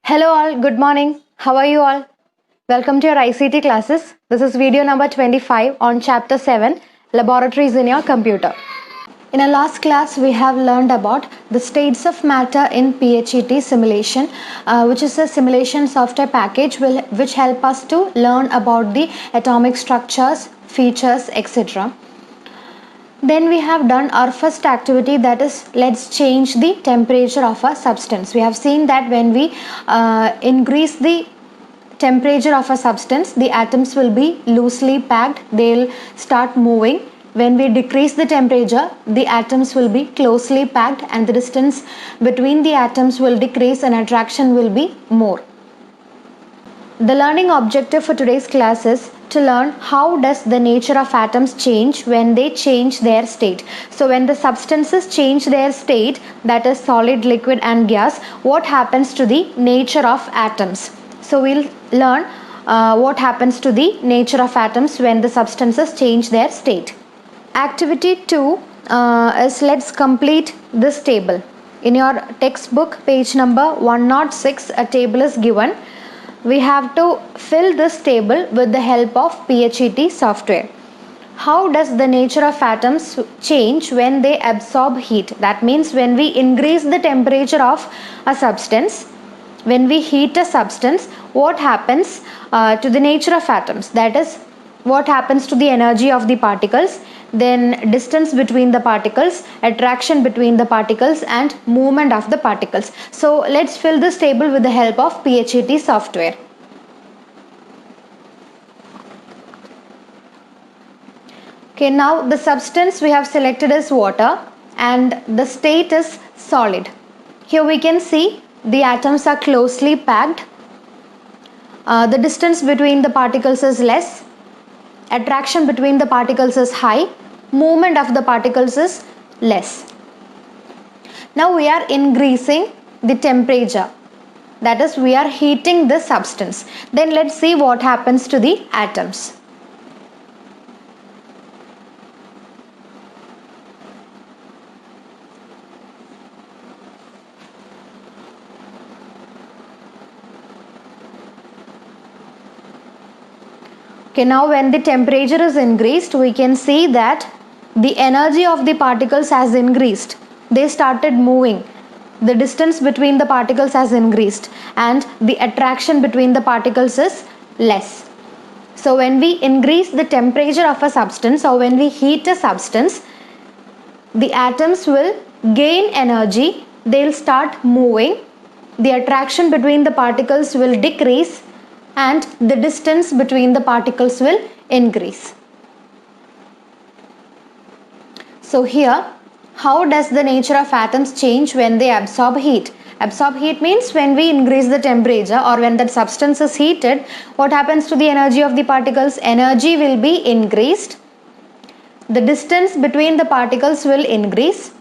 Hello all, good morning. How are you all? Welcome to your ICT classes. This is video number 25 on chapter 7, Laboratories in your computer. In our last class, we have learned about the states of matter in PHET simulation, which is a simulation software package which help us to learn about the atomic structures, features, etc. Then we have done our first activity, that is, let's change the temperature of a substance. We have seen that when we increase the temperature of a substance, the atoms will be loosely packed, they'll start moving. When we decrease the temperature, the atoms will be closely packed and the distance between the atoms will decrease and attraction will be more. The learning objective for today's class is to learn how does the nature of atoms change when they change their state. So when the substances change their state, that is solid, liquid and gas, what happens to the nature of atoms? So we'll learn what happens to the nature of atoms when the substances change their state. Activity 2 is let's complete this table. In your textbook, page number 106, a table is given. We have to fill this table with the help of PHET software. How does the nature of atoms change when they absorb heat? That means when we increase the temperature of a substance, when we heat a substance, what happens to the nature of atoms? That is, what happens to the energy of the particles, then distance between the particles, attraction between the particles and movement of the particles. So let's fill this table with the help of PHET software. Okay, now the substance we have selected is water and the state is solid. Here we can see the atoms are closely packed. The distance between the particles is less. Attraction between the particles is high. Movement of the particles is less. Now we are increasing the temperature. That is, we are heating the substance. Then let's see what happens to the atoms. Okay, now when the temperature is increased, we can see that the energy of the particles has increased. They started moving. The distance between the particles has increased and the attraction between the particles is less. So when we increase the temperature of a substance or when we heat a substance, the atoms will gain energy. They'll start moving. The attraction between the particles will decrease and the distance between the particles will increase. So here, how does the nature of atoms change when they absorb heat? Absorb heat means when we increase the temperature or when that substance is heated, what happens to the energy of the particles? Energy will be increased. The distance between the particles will increase.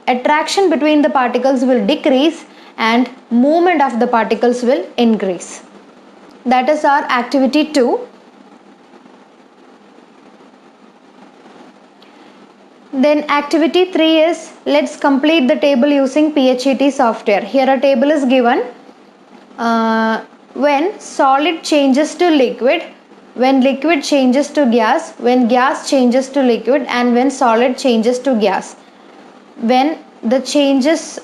Attraction between the particles will decrease and movement of the particles will increase. That is our activity 2. Then activity 3 is let's complete the table using PHET software. Here a table is given. When solid changes to liquid, when liquid changes to gas, when gas changes to liquid and when solid changes to gas. When the changes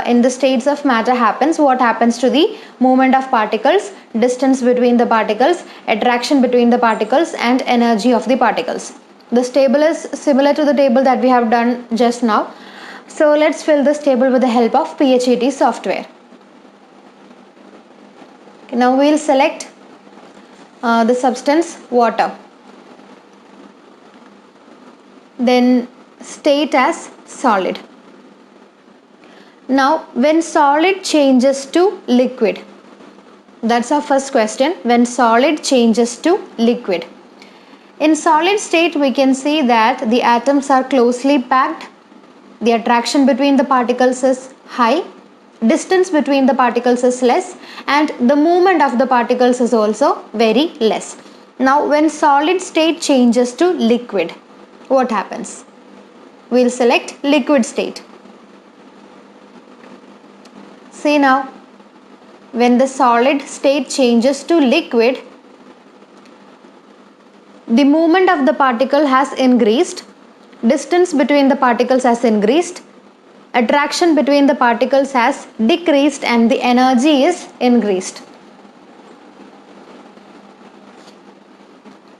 in the states of matter happens, what happens to the movement of particles, distance between the particles, attraction between the particles and energy of the particles. This table is similar to the table that we have done just now. So let's fill this table with the help of PHET software. Okay, now we'll select the substance water. Then state as solid. Now when solid changes to liquid, that's our first question. When solid changes to liquid. In solid state, we can see that the atoms are closely packed. The attraction between the particles is high. Distance between the particles is less and the movement of the particles is also very less. Now when solid state changes to liquid, what happens? We'll select liquid state. See now, when the solid state changes to liquid, the movement of the particle has increased, distance between the particles has increased, attraction between the particles has decreased, and the energy is increased.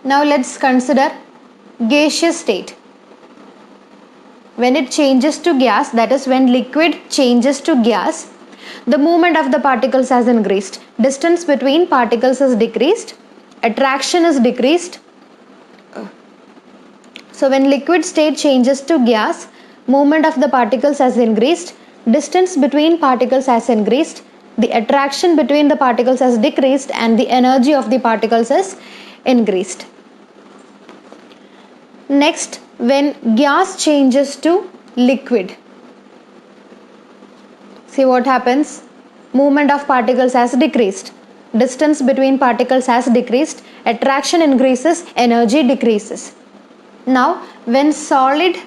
Now let's consider gaseous state. When it changes to gas, that is when liquid changes to gas, the movement of the particles has increased, distance between particles is decreased, attraction is decreased. So when liquid state changes to gas, movement of the particles has increased, distance between particles has increased, the attraction between the particles has decreased, and the energy of the particles is increased. Next, when gas changes to liquid, see what happens? Movement of particles has decreased, distance between particles has decreased, attraction increases, energy decreases. Now when solid,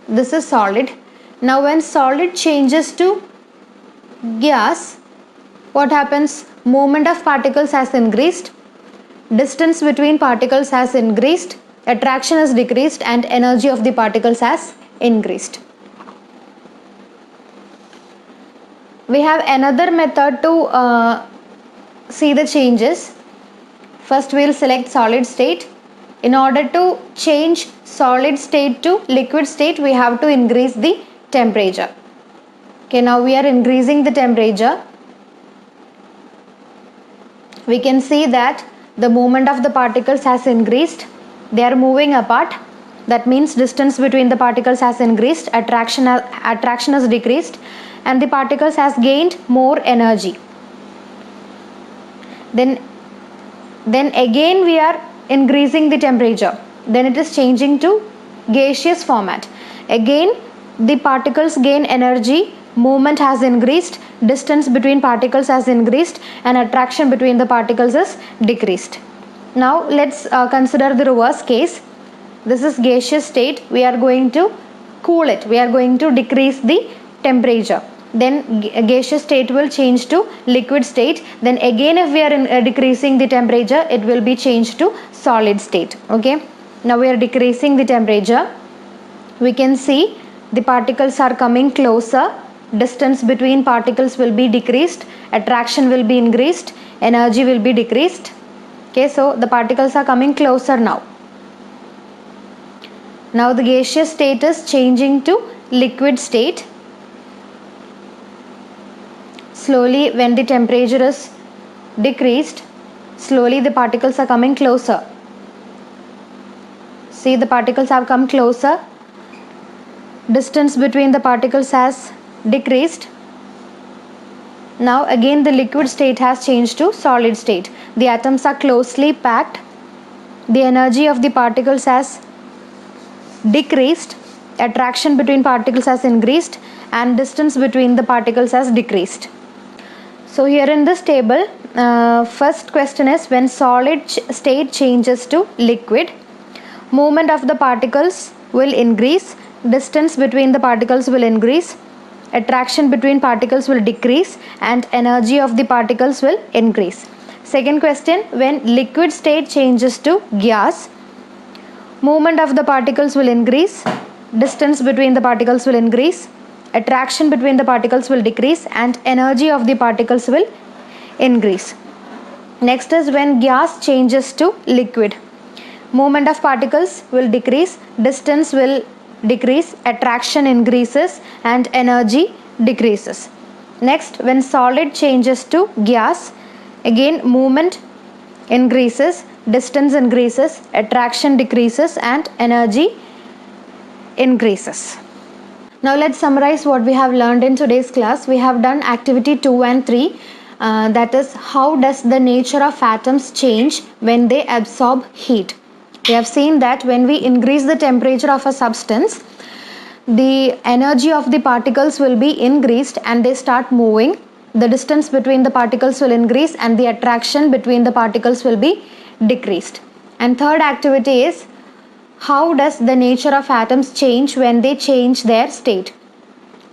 this is solid, now when solid changes to gas, what happens? Movement of particles has increased, distance between particles has increased, attraction has decreased, and energy of the particles has increased. We have another method to see the changes. First we will select solid state. In order to change solid state to liquid state, we have to increase the temperature. Okay, now we are increasing the temperature. We can see that the movement of the particles has increased. They are moving apart. That means distance between the particles has increased, attraction has decreased, and the particles has gained more energy. Then again we are increasing the temperature. Then it is changing to gaseous format. Again the particles gain energy, movement has increased, distance between particles has increased, and attraction between the particles is decreased. Now let's consider the reverse case. This is gaseous state. We are going to cool it. We are going to decrease the temperature. Then gaseous state will change to liquid state. Then again if we are decreasing the temperature, it will be changed to solid state. Okay. Now we are decreasing the temperature. We can see the particles are coming closer. Distance between particles will be decreased. Attraction will be increased. Energy will be decreased. Okay. So the particles are coming closer now. Now the gaseous state is changing to liquid state. Slowly when the temperature is decreased, slowly the particles are coming closer. See, the particles have come closer. Distance between the particles has decreased. Now again the liquid state has changed to solid state. The atoms are closely packed. The energy of the particles has decreased. Attraction between particles has increased, and distance between the particles has decreased. So here in this table, first question is when solid state changes to liquid, movement of the particles will increase, distance between the particles will increase, attraction between particles will decrease, and energy of the particles will increase. Second question, when liquid state changes to gas, movement of the particles will increase, distance between the particles will increase, attraction between the particles will decrease, and energy of the particles will increase. Next is when gas changes to liquid, movement of particles will decrease, distance will decrease, attraction increases, and energy decreases. Next, when solid changes to gas, again movement increases, distance increases, attraction decreases, and energy increases. Now let's summarize what we have learned in today's class. We have done activity 2 and 3, that is how does the nature of atoms change when they absorb heat. We have seen that when we increase the temperature of a substance, the energy of the particles will be increased and they start moving. The distance between the particles will increase and the attraction between the particles will be decreased. And third activity is how does the nature of atoms change when they change their state.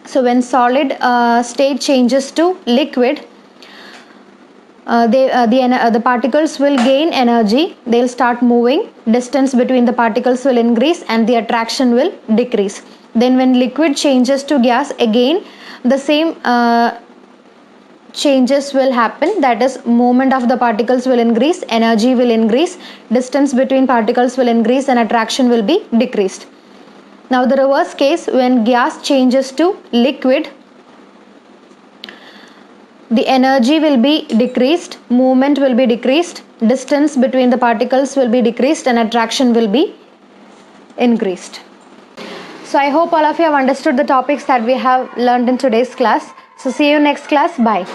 So when solid state changes to liquid, the particles will gain energy, they'll start moving, distance between the particles will increase and the attraction will decrease. Then when liquid changes to gas, again the same changes will happen, that is movement of the particles will increase, energy will increase, distance between particles will increase and attraction will be decreased. Now the reverse case, when gas changes to liquid, the energy will be decreased, movement will be decreased, distance between the particles will be decreased and attraction will be increased. So I hope all of you have understood the topics that we have learned in today's class. So see you next class. Bye.